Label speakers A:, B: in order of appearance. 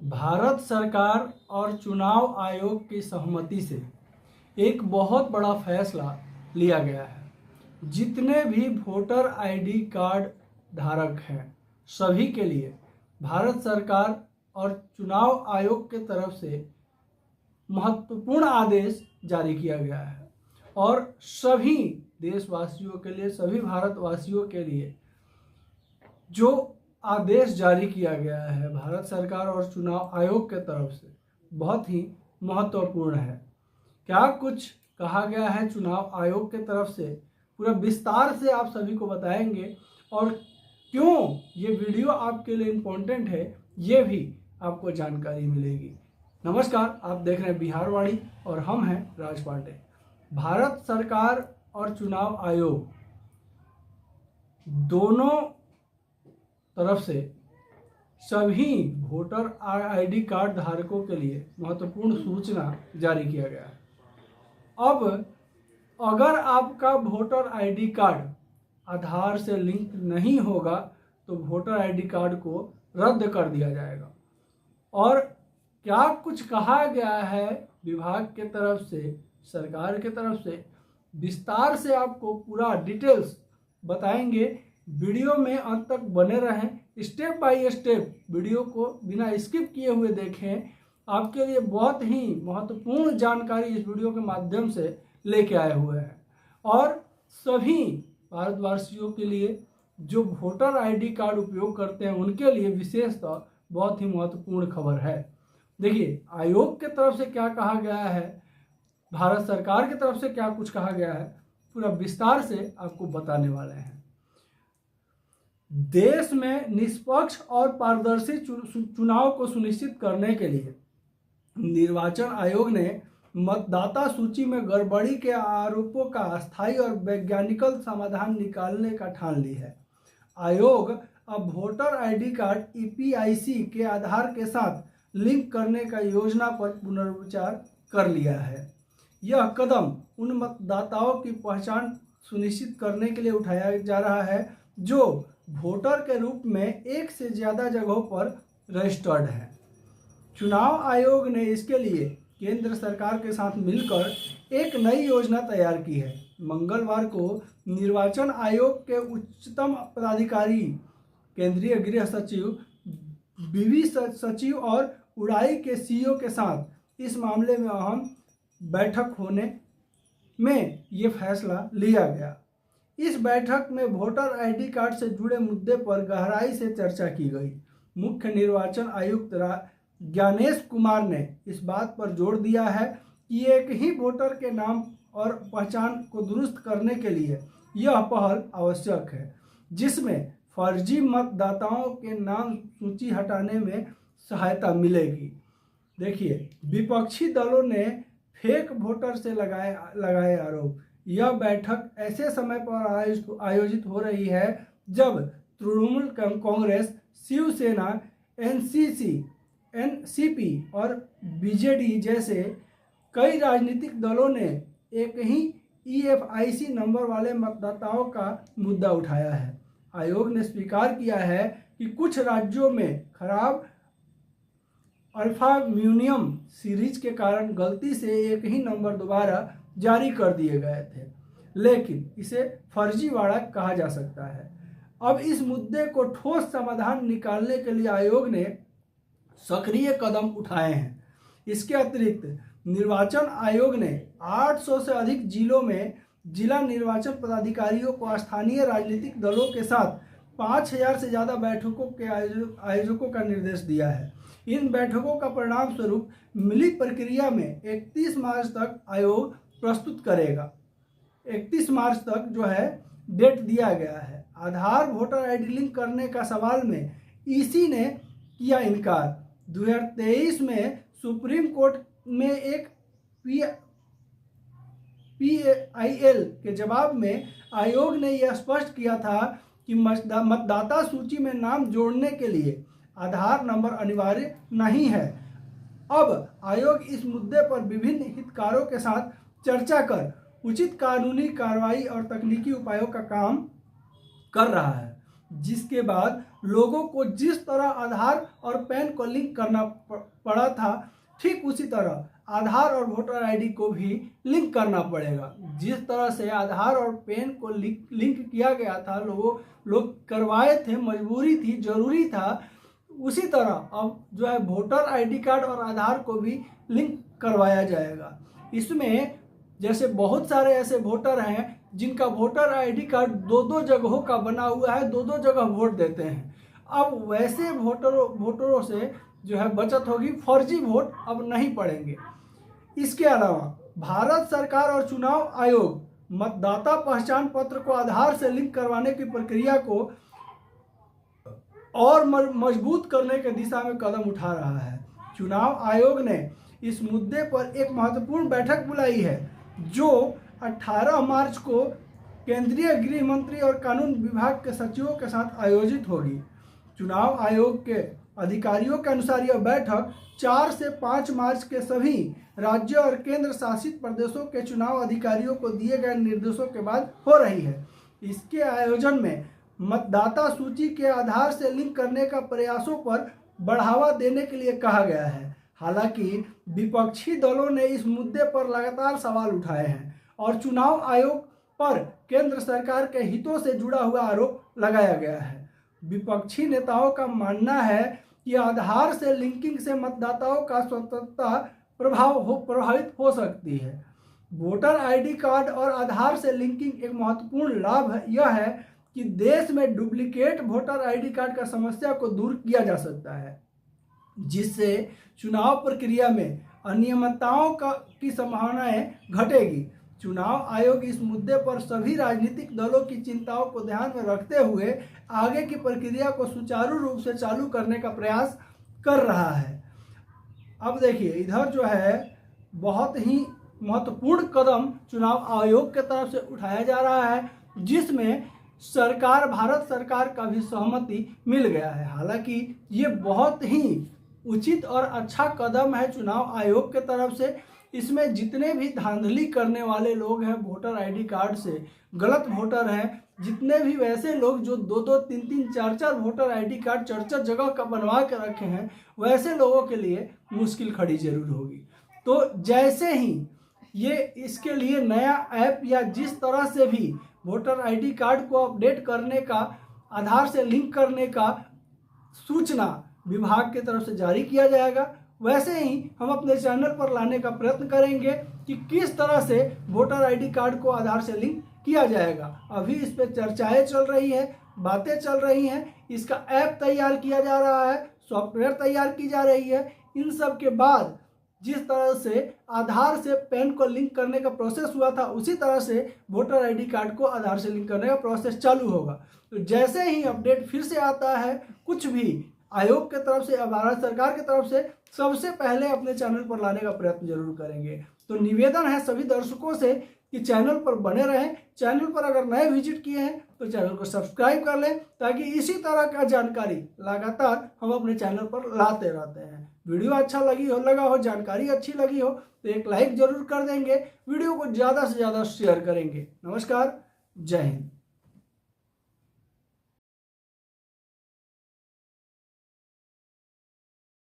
A: भारत सरकार और चुनाव आयोग की सहमति से एक बहुत बड़ा फैसला लिया गया है। जितने भी वोटर आईडी कार्ड धारक हैं सभी के लिए भारत सरकार और चुनाव आयोग के तरफ से महत्वपूर्ण आदेश जारी किया गया है और सभी देशवासियों के लिए, सभी भारतवासियों के लिए जो आदेश जारी किया गया है भारत सरकार और चुनाव आयोग के तरफ से बहुत ही महत्वपूर्ण है। क्या कुछ कहा गया है चुनाव आयोग के तरफ से पूरा विस्तार से आप सभी को बताएंगे और क्यों ये वीडियो आपके लिए इम्पोर्टेंट है ये भी आपको जानकारी मिलेगी। नमस्कार, आप देख रहे हैं बिहारवाणी और हम हैं राज पांडे। भारत सरकार और चुनाव आयोग दोनों तरफ से सभी वोटर आईडी कार्ड धारकों के लिए महत्वपूर्ण सूचना जारी किया गया है। अब अगर आपका वोटर आईडी कार्ड आधार से लिंक नहीं होगा तो वोटर आईडी कार्ड को रद्द कर दिया जाएगा। और क्या कुछ कहा गया है विभाग के तरफ से, सरकार के तरफ से, विस्तार से आपको पूरा डिटेल्स बताएंगे। वीडियो में अंत तक बने रहें, स्टेप बाय स्टेप वीडियो को बिना स्किप किए हुए देखें। आपके लिए बहुत ही महत्वपूर्ण जानकारी इस वीडियो के माध्यम से लेके आए हुए हैं और सभी भारतवासियों के लिए जो वोटर आईडी कार्ड उपयोग करते हैं उनके लिए विशेषतः बहुत ही महत्वपूर्ण खबर है। देखिए, आयोग के तरफ से क्या कहा गया है, भारत सरकार की तरफ से क्या कुछ कहा गया है, पूरा विस्तार से आपको बताने वाले हैं। देश में निष्पक्ष और पारदर्शी चुनाव को सुनिश्चित करने के लिए निर्वाचन आयोग ने मतदाता सूची में गड़बड़ी के आरोपों का अस्थायी और वैज्ञानिक समाधान निकालने का ठान ली है। आयोग अब वोटर आईडी कार्ड ईपीआईसी के आधार के साथ लिंक करने का योजना पर पुनर्विचार कर लिया है। यह कदम उन मतदाताओं की पहचान सुनिश्चित करने के लिए उठाया जा रहा है जो वोटर के रूप में एक से ज़्यादा जगहों पर रजिस्टर्ड हैं। चुनाव आयोग ने इसके लिए केंद्र सरकार के साथ मिलकर एक नई योजना तैयार की है। मंगलवार को निर्वाचन आयोग के उच्चतम पदाधिकारी, केंद्रीय गृह सचिव, विवि सचिव और उड़ाई के सीईओ के साथ इस मामले में अहम बैठक होने में ये फैसला लिया गया। इस बैठक में वोटर आईडी कार्ड से जुड़े मुद्दे पर गहराई से चर्चा की गई। मुख्य निर्वाचन आयुक्त ज्ञानेश कुमार ने इस बात पर जोर दिया है कि एक ही वोटर के नाम और पहचान को दुरुस्त करने के लिए यह पहल आवश्यक है, जिसमें फर्जी मतदाताओं के नाम सूची हटाने में सहायता मिलेगी। देखिए, विपक्षी दलों ने फेक वोटर से लगाए आरोप। यह बैठक ऐसे समय पर आयोजित हो रही है जब तृणमूल कांग्रेस, शिवसेना, एनसीपी और बीजेडी जैसे कई राजनीतिक दलों ने एक ही ईएफआईसी नंबर वाले मतदाताओं का मुद्दा उठाया है। आयोग ने स्वीकार किया है कि कुछ राज्यों में खराब अल्फान्यूमियम सीरीज के कारण गलती से एक ही नंबर दोबारा जारी कर दिए गए थे, लेकिन इसे फर्जीवाड़ा कहा जा सकता है। अब इस मुद्दे को ठोस समाधान निकालने के लिए आयोग ने सक्रिय कदम उठाए हैं। इसके अतिरिक्त निर्वाचन आयोग ने 800 से अधिक जिलों में जिला निर्वाचन पदाधिकारियों को स्थानीय राजनीतिक दलों के साथ 5000 से ज़्यादा बैठकों के आयोजकों का निर्देश दिया है। इन बैठकों का परिणाम स्वरूप मिली प्रक्रिया में 31 मार्च तक आयोग प्रस्तुत करेगा। 31 मार्च तक जो है डेट दिया गया है। आधार वोटर आईडी लिंक करने का सवाल में ईसी ने किया इनकार। 2023 में सुप्रीम कोर्ट में एक पीआईएल के जवाब में आयोग ने यह स्पष्ट किया था कि मतदाता सूची में नाम जोड़ने के लिए आधार नंबर अनिवार्य नहीं है। अब आयोग इस मुद्दे पर विभिन्न हितधारकों के साथ चर्चा कर उचित कानूनी कार्रवाई और तकनीकी उपायों का काम कर रहा है, जिसके बाद लोगों को जिस तरह आधार और पैन को लिंक करना पड़ा था, ठीक उसी तरह आधार और वोटर आईडी को भी लिंक करना पड़ेगा। जिस तरह से आधार और पैन को लिंक किया गया था, लोग करवाए थे, मजबूरी थी, जरूरी था, उसी तरह अब जो है वोटर आईडी कार्ड और आधार को भी लिंक करवाया जाएगा। इसमें जैसे बहुत सारे ऐसे वोटर हैं जिनका वोटर आईडी कार्ड दो जगहों का बना हुआ है, दो जगह वोट देते हैं। अब वैसे वोटरों से जो है बचत होगी, फर्जी वोट अब नहीं पड़ेंगे। इसके अलावा भारत सरकार और चुनाव आयोग मतदाता पहचान पत्र को आधार से लिंक करवाने की प्रक्रिया को और मजबूत करने की दिशा में कदम उठा रहा है। चुनाव आयोग ने इस मुद्दे पर एक महत्वपूर्ण बैठक बुलाई है जो 18 मार्च को केंद्रीय गृह मंत्री और कानून विभाग के सचिवों के साथ आयोजित होगी। चुनाव आयोग के अधिकारियों के अनुसार यह बैठक 4 से 5 मार्च के सभी राज्यों और केंद्र शासित प्रदेशों के चुनाव अधिकारियों को दिए गए निर्देशों के बाद हो रही है। इसके आयोजन में मतदाता सूची के आधार से लिंक करने का प्रयासों पर बढ़ावा देने के लिए कहा गया है। हालांकि विपक्षी दलों ने इस मुद्दे पर लगातार सवाल उठाए हैं और चुनाव आयोग पर केंद्र सरकार के हितों से जुड़ा हुआ आरोप लगाया गया है। विपक्षी नेताओं का मानना है कि आधार से लिंकिंग से मतदाताओं का स्वतंत्रता प्रभावित हो सकती है। वोटर आईडी कार्ड और आधार से लिंकिंग एक महत्वपूर्ण लाभ यह है कि देश में डुप्लीकेट वोटर आईडी कार्ड का समस्या को दूर किया जा सकता है, जिससे चुनाव प्रक्रिया में अनियमितताओं की संभावनाएं घटेगी। चुनाव आयोग इस मुद्दे पर सभी राजनीतिक दलों की चिंताओं को ध्यान में रखते हुए आगे की प्रक्रिया को सुचारू रूप से चालू करने का प्रयास कर रहा है। अब देखिए, इधर जो है बहुत ही महत्वपूर्ण कदम चुनाव आयोग के तरफ से उठाया जा रहा है, जिसमें भारत सरकार का भी सहमति मिल गया है। हालांकि ये बहुत ही उचित और अच्छा कदम है चुनाव आयोग के तरफ से। इसमें जितने भी धांधली करने वाले लोग हैं वोटर आईडी कार्ड से, गलत वोटर हैं, जितने भी वैसे लोग जो 2-2, 3-3, 4-4 वोटर आईडी कार्ड 4-4 जगह का बनवा के रखे हैं, वैसे लोगों के लिए मुश्किल खड़ी जरूर होगी। तो जैसे ही ये इसके लिए नया ऐप या जिस तरह से भी वोटर आईडी कार्ड को अपडेट करने का, आधार से लिंक करने का सूचना विभाग की तरफ से जारी किया जाएगा, वैसे ही हम अपने चैनल पर लाने का प्रयत्न करेंगे कि किस तरह से वोटर आईडी कार्ड को आधार से लिंक किया जाएगा। अभी इस पर चर्चाएं चल रही है, बातें चल रही हैं, इसका ऐप तैयार किया जा रहा है, सॉफ्टवेयर तैयार की जा रही है। इन सब के बाद जिस तरह से आधार से पैन को लिंक करने का प्रोसेस हुआ था, उसी तरह से वोटर आईडी कार्ड को आधार से लिंक करने का प्रोसेस चालू होगा। तो जैसे ही अपडेट फिर से आता है, कुछ भी आयोग के तरफ से, भारत सरकार की तरफ से, सबसे पहले अपने चैनल पर लाने का प्रयत्न जरूर करेंगे। तो निवेदन है सभी दर्शकों से कि चैनल पर बने रहें। चैनल पर अगर नए विजिट किए हैं तो चैनल को सब्सक्राइब कर लें, ताकि इसी तरह का जानकारी लगातार हम अपने चैनल पर लाते रहते हैं। वीडियो अच्छा लगा हो, जानकारी अच्छी लगी हो तो एक लाइक जरूर कर देंगे, वीडियो को ज़्यादा से ज़्यादा शेयर करेंगे। नमस्कार, जय हिंद।